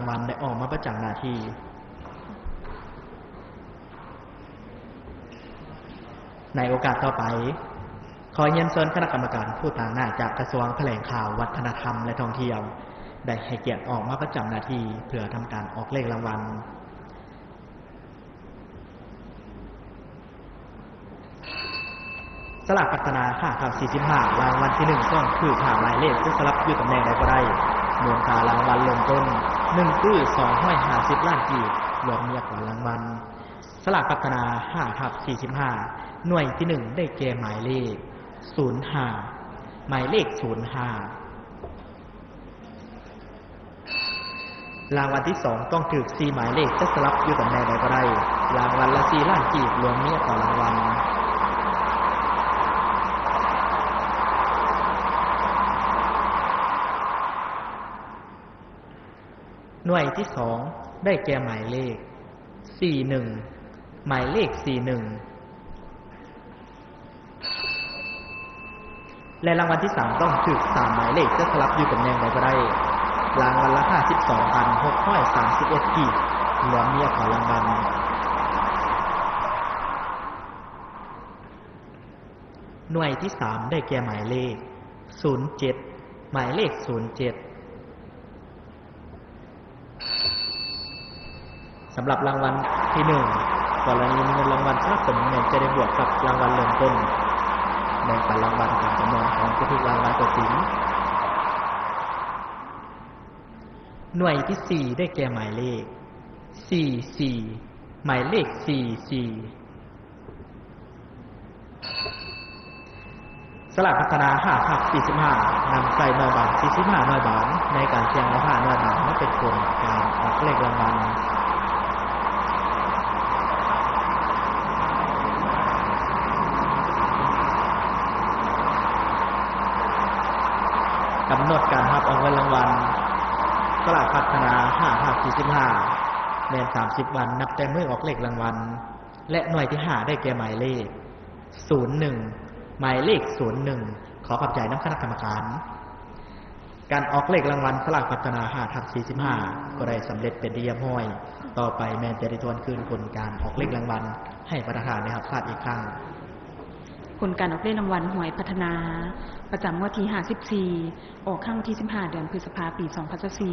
วัลได้ออกมาประจำหน้าที่ในโอกาสต่อไปขอเรียนเชิญคณะกรรมการผู้ต่างหน้าจากกระทรวงแถลงข่าววัฒนธรรมและท่องเที่ยวได้ให้เกียรติออกมาประจำหน้าที่เพื่อทำการออกเลขรางวัลสลากพัฒนา5/45รางวัลที่1ต้องคือหาหมายเลขที่สลับอยู่ตำแหน่งใดก็ได้มูลค่ารางวัลเริ่มต้น1คือ250ล้านกีบรวมเมียกว่ารางวัลสลากพัฒนา5/45หน่วยที่1ได้แก่หมายเลข05หมายเลข05รางวัลที่2ต้องถูก4หมายเลขจะสลับอยู่ตำแหน่งใดก็ได้รางวัลละ4ล้านกีบรวมเมียกว่ารางวัลหน่วยที่2ได้แก่หมายเลข41หมายเลข41และรางวัลที่3ต้องถูก3หมายเลขจะสลับอยู่ตำแหน่งใดก็ได้รางวัลละ 52,631 กีบรวมเมียกว่ารางวัลหน่วยที่3ได้แก่หมายเลข07หมายเลข07สำหรับรางวัลที่1กรณีเงินรางวัลสะสมเงินจะได้บวกกับรางวัลเริ่มต้นแบ่งปันรางวัลตามจำนวนของผู้ถูกรางวัลตัวจริงหน่วยที่4ได้แก่หมายเลข44หมายเลข44สลากพัฒนา5/45นำใส่หน่วยบาท45หน่วยบาทในการเสี่ยงราคาหน่วยบาทมาเป็นผลการออกเลขรางวัลกำหนดการรับเอาเงินรางวัลสลากพัฒนา5/45แม่น30วันนับแต่มื้อออกเลขรางวัลและหน่วยที่5ได้แก่หมายเลข01หมายเลข01ขอขอบใจคณะกรรมการการออกเลขรางวัลสลากพัฒนา5/45ก็ได้สำเร็จเป็นที่เรียบร้อยต่อไปแม่นจะได้ทวนคืนผลการออกเลขรางวัลให้ประธานได้รับทราบอีกครั้งผลการออกเลขรางวัลหวยพัฒนาประจำงวดที่54ออกข้างวันที่15เดือนพฤษภาคมปี2024